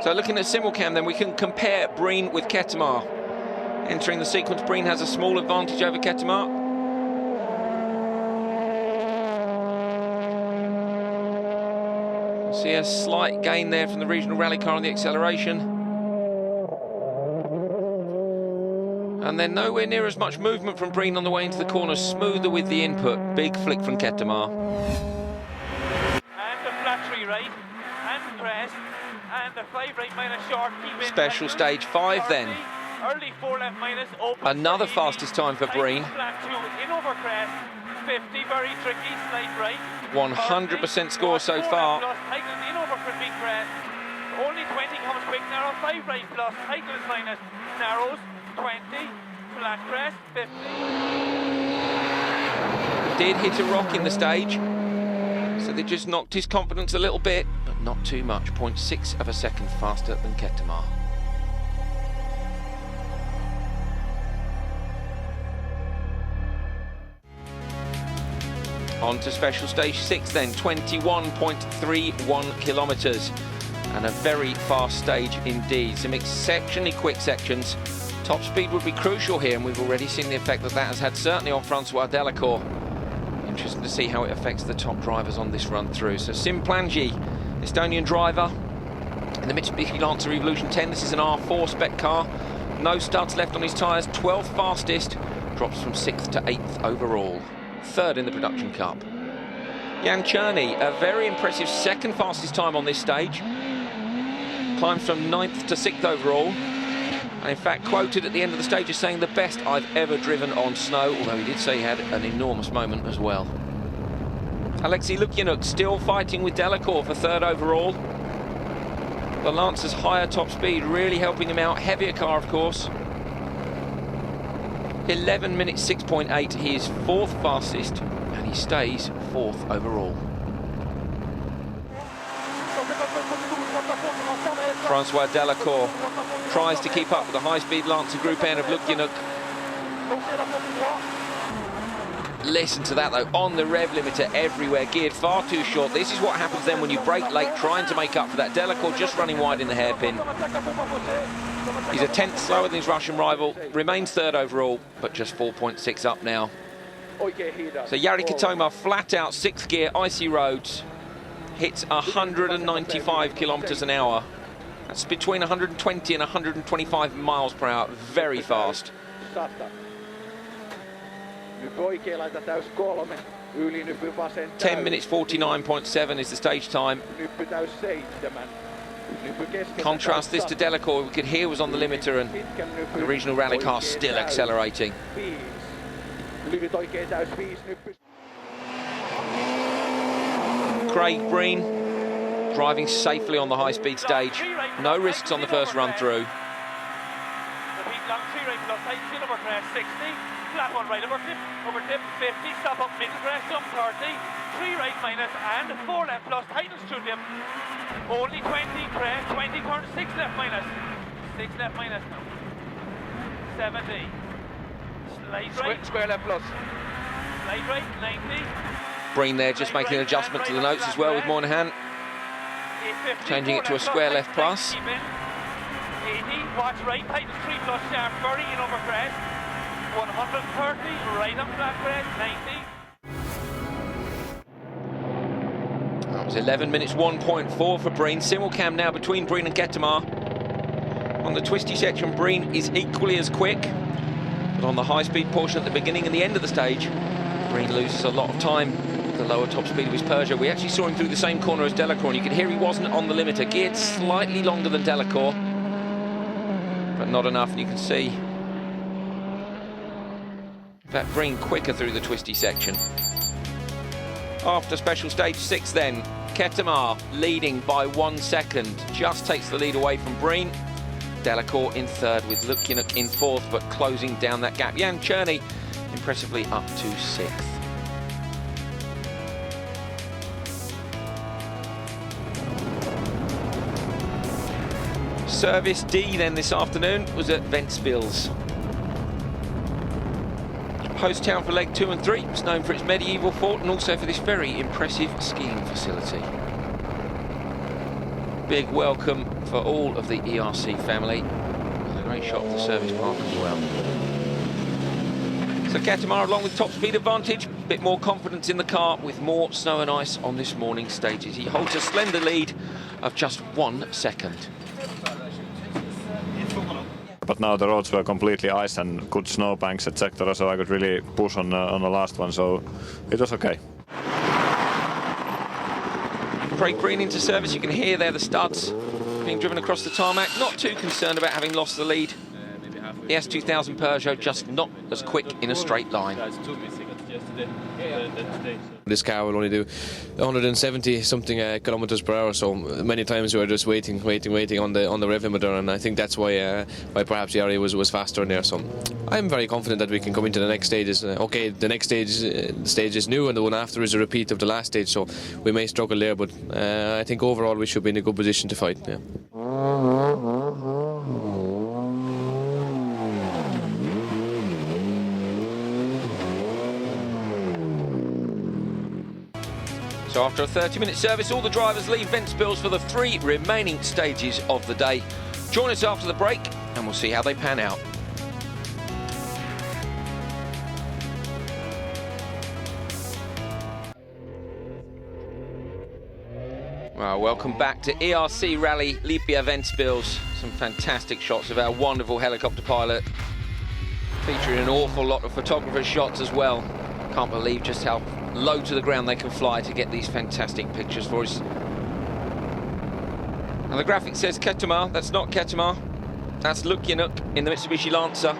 So looking at simulcam then, we can compare Breen with Kettemar. Entering the sequence, Breen has a small advantage over Kettemar. See a slight gain there from the regional rally car on the acceleration. And then nowhere near as much movement from Breen on the way into the corner, smoother with the input. Big flick from Kettemar. And the flat 3 right, and crest, and the 5 right minus short. Special stage 5 then. Early 4 left minus, open. Another fastest time for Breen. Flat 2 in over crest, 50, very tricky, slight right. 100% score so far. Plus, tightens in over big crest. Only 20 comes quick, narrow 5 right plus, tightens minus, narrows, 20, flat crest, 50. Did hit a rock in the stage, so they just knocked his confidence a little bit, but not too much. 0.6 of a second faster than Kettemar. On to special stage 6 then, 21.31 kilometres. And a very fast stage indeed. Some exceptionally quick sections. Top speed would be crucial here, and we've already seen the effect that that has had, certainly on Francois Delacour. Interesting to see how it affects the top drivers on this run through. So Sim Plangi, Estonian driver, in the Mitsubishi Lancer Evolution 10. This is an R4 spec car. No studs left on his tyres, 12th fastest. Drops from 6th to 8th overall. 3rd in the Production Cup. Jan Černý, a very impressive 2nd fastest time on this stage. Climbs from 9th to 6th overall. And in fact, quoted at the end of the stage as saying the best I've ever driven on snow, although he did say he had an enormous moment as well. Alexei Lukyanuk still fighting with Delacour for 3rd overall. The Lancer's higher top speed really helping him out. Heavier car, of course. 11 minutes 6.8, he is 4th fastest, and he stays 4th overall. Francois Delacour tries to keep up with the high-speed Lancer Group N of Lukyanuk. Listen to that though, on the rev limiter everywhere, geared far too short. This is what happens then when you brake late, trying to make up for that. Delacour just running wide in the hairpin. He's a 10th slower than his Russian rival, remains 3rd overall, but just 4.6 up now. So Jari Katoma, flat out 6th gear, icy roads, hits 195 kilometers an hour. That's between 120 and 125 miles per hour, very fast. 10 minutes 49.7 is the stage time. Contrast this to Delacour, we could hear was on the limiter, and the regional rally car still accelerating. Craig Breen driving safely on the high-speed stage. No risks on the first run through. Flat 1 right over tip, 50, stop up middle crest, jump 30, 3 right minus, and 4 left plus, tightens through dip. Only 20 crest, 20 turn, 6 left minus. 6 left minus now. 70. Slide right. Square left plus. Slide right, 90. Breen there just making an adjustment to the notes as well with Moynihan. Changing it to a square left plus. 80, watch right, tightens 3 plus, sharp, 30 in over crest. 130, right on flat crest, 90. That was 11 minutes 1.4 for Breen. Simulcam now between Breen and Kettemar. On the twisty section, Breen is equally as quick, but on the high-speed portion at the beginning and the end of the stage, Breen loses a lot of time. The lower top speed of his Peugeot. We actually saw him through the same corner as Delacour, and you could hear he wasn't on the limiter. Geared slightly longer than Delacour, but not enough, and you can see that Breen quicker through the twisty section. After special stage 6 then, Kettemar leading by 1 second, just takes the lead away from Breen. Delacour in 3rd with Lukyanuk in 4th, but closing down that gap. Jan Černý impressively up to 6th. Service D then this afternoon was at Ventspils. Host town for leg 2 and 3. It's known for its medieval fort and also for this very impressive skiing facility. Big welcome for all of the ERC family. And a great shot of the service park as well. So Ketamar along with top speed advantage, a bit more confidence in the car with more snow and ice on this morning's stages. He holds a slender lead of just 1 second. But now the roads were completely ice and good snowbanks, etc. So I could really push on the last one. So it was okay. Craig Green into service. You can hear there the studs being driven across the tarmac. Not too concerned about having lost the lead. The S2000 Peugeot just not as quick in a straight line. This car will only do 170 something kilometers per hour, so many times we were just waiting on the rev limiter, and I think that's why perhaps the area was faster in there. So I'm very confident that we can come into the next stages. Okay, the next stage is new, and the one after is a repeat of the last stage, so we may struggle there, but I think overall we should be in a good position to fight. Yeah. So after a 30-minute service, all the drivers leave Ventspils for the 3 remaining stages of the day. Join us after the break and we'll see how they pan out. Well, welcome back to ERC Rally Liepaja Ventspils. Some fantastic shots of our wonderful helicopter pilot, featuring an awful lot of photographer shots as well. Can't believe just how low to the ground they can fly to get these fantastic pictures for us. And the graphic says Ketamar. That's not Ketamar. That's Lukyanuk in the Mitsubishi Lancer.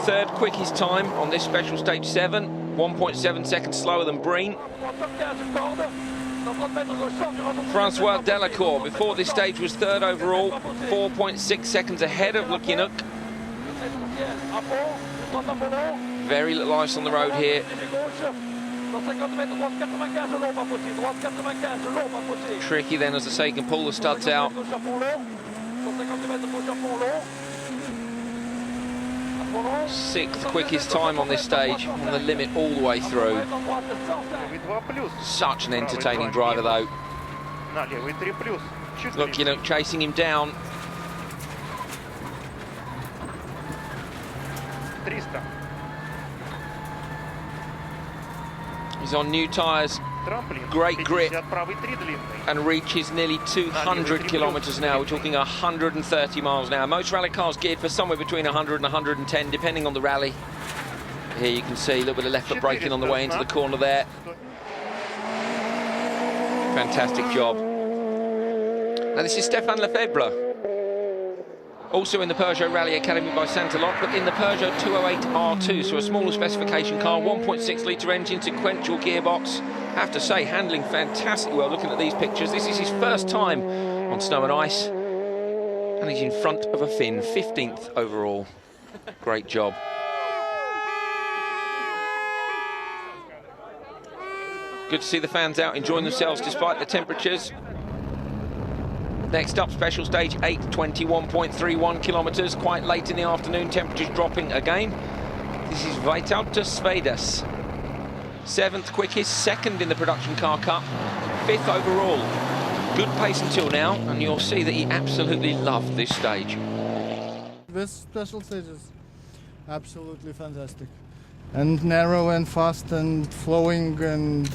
3rd quickest time on this special stage 7. 1.7 seconds slower than Breen. Francois Delacour before this stage was 3rd overall. 4.6 seconds ahead of Lukyanuk. Very little ice on the road here. Tricky then, as I say, you can pull the studs out. 6th quickest time on this stage, on the limit all the way through. Such an entertaining driver though. Look, you know, chasing him down. He's on new tyres, great grip, and reaches nearly 200 kilometres an hour. We're talking 130 miles an hour. Most rally cars geared for somewhere between 100 and 110, depending on the rally. Here you can see a little bit of left foot braking on the way into the corner there. Fantastic job. And this is Stefan Lefebvre, also in the Peugeot Rally Academy by Saint-Aloc, but in the Peugeot 208 R2, so a smaller specification car, 1.6 litre engine, sequential gearbox. Have to say, handling fantastically well looking at these pictures. This is his first time on snow and ice, and he's in front of a Finn, 15th overall. Great job. Good to see the fans out enjoying themselves despite the temperatures. Next up, special stage 8, 21.31 kilometres, quite late in the afternoon, temperatures dropping again. This is Vytautas Sveidas. 7th quickest, 2nd in the Production Car Cup, 5th overall. Good pace until now, and you'll see that he absolutely loved this stage. This special stage is absolutely fantastic. And narrow and fast and flowing, and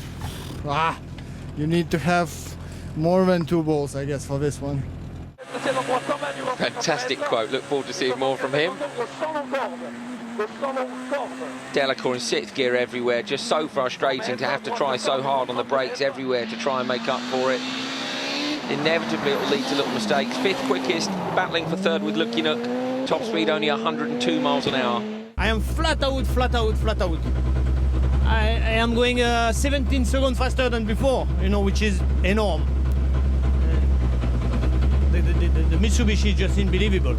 you need to have more than 2 balls, I guess, for this one. Fantastic quote. Look forward to seeing more from him. Delacour in 6th gear everywhere. Just so frustrating to have to try so hard on the brakes everywhere to try and make up for it. Inevitably, it will lead to little mistakes. 5th quickest, battling for 3rd with Lukyanuk. Top speed only 102 miles an hour. I am flat out. I am going 17 seconds faster than before, you know, which is enormous. The Mitsubishi is just unbelievable.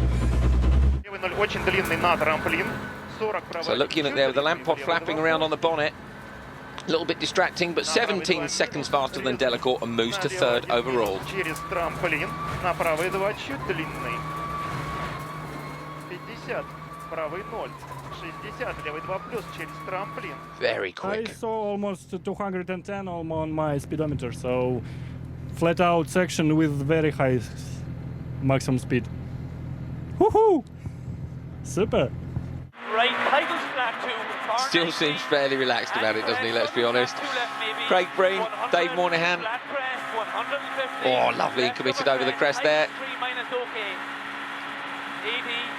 So looking at there with the lamp pod flapping around on the bonnet, a little bit distracting, but 17 seconds faster than Delacour and moves to 3rd overall. Very quick. I saw almost 210 on my speedometer, so flat out section with very high maximum speed. Woohoo! Super! Right, titles flat 2. Still seems fairly relaxed about it, doesn't he? Let's be honest. Craig Breen, Dave Moynihan. Oh, lovely, committed over the crest there.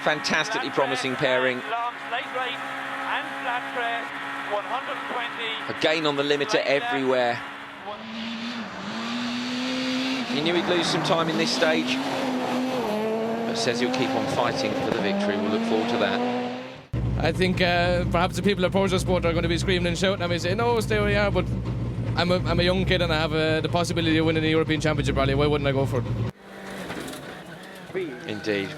Fantastically promising pairing. Again on the limiter everywhere. He knew he'd lose some time in this stage, but says he'll keep on fighting for the victory. We'll look forward to that. I think perhaps the people at Motorsport are going to be screaming and shouting at me, saying, "No, stay where you are." But I'm a young kid and I have the possibility of winning the European Championship rally. Why wouldn't I go for it? Indeed.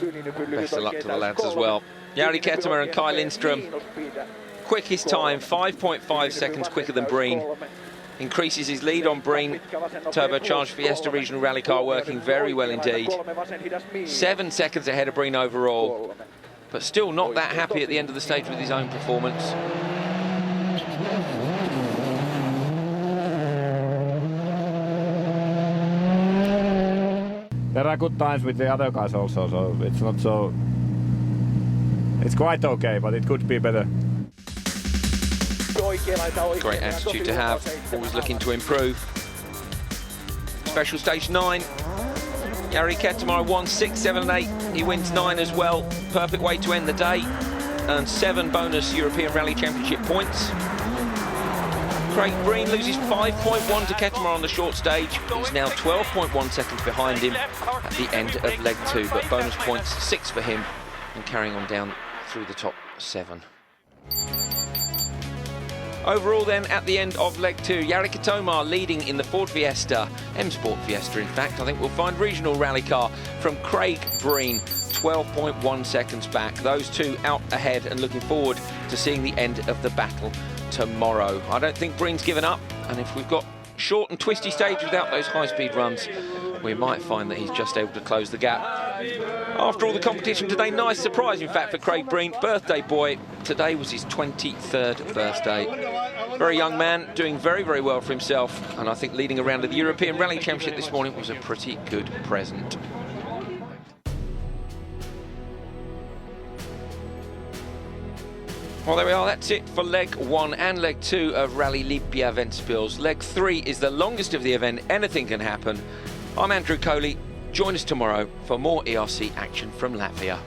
Best of luck to the lads as well. Jari Kettemer and Kai Lindström. Quickest time, 5.5 seconds quicker than Breen. Increases his lead on Breen. Turbocharged Fiesta Regional Rally car working very well indeed. 7 seconds ahead of Breen overall, but still not that happy at the end of the stage with his own performance. There are good times with the other guys also, so it's not so... It's quite okay, but it could be better. Great attitude to have, always looking to improve. Special stage 9. Jari Kettemer won 6, 7 and 8. He wins 9 as well. Perfect way to end the day. Earns 7 bonus European Rally Championship points. Craig Breen loses 5.1 to Kettemer on the short stage. He's now 12.1 seconds behind him at the end of leg 2, but bonus points 6 for him and carrying on down through the top 7. Overall then, at the end of leg 2, Jari Kettemer leading in the Ford Fiesta, M-Sport Fiesta in fact. I think we'll find regional rally car from Craig Breen, 12.1 seconds back. Those two out ahead and looking forward to seeing the end of the battle tomorrow. I don't think Breen's given up, and if we've got short and twisty stage without those high-speed runs, we might find that he's just able to close the gap. After all the competition today, nice surprise in fact for Craig Breen, birthday boy. Today was his 23rd birthday. Very young man, doing very, very well for himself, and I think leading a round of the European Rally Championship this morning was a pretty good present. Well, there we are, that's it for leg 1 and leg 2 of Rally Liepaja Ventspils. Leg 3 is the longest of the event, anything can happen. I'm Andrew Coley, join us tomorrow for more ERC action from Latvia.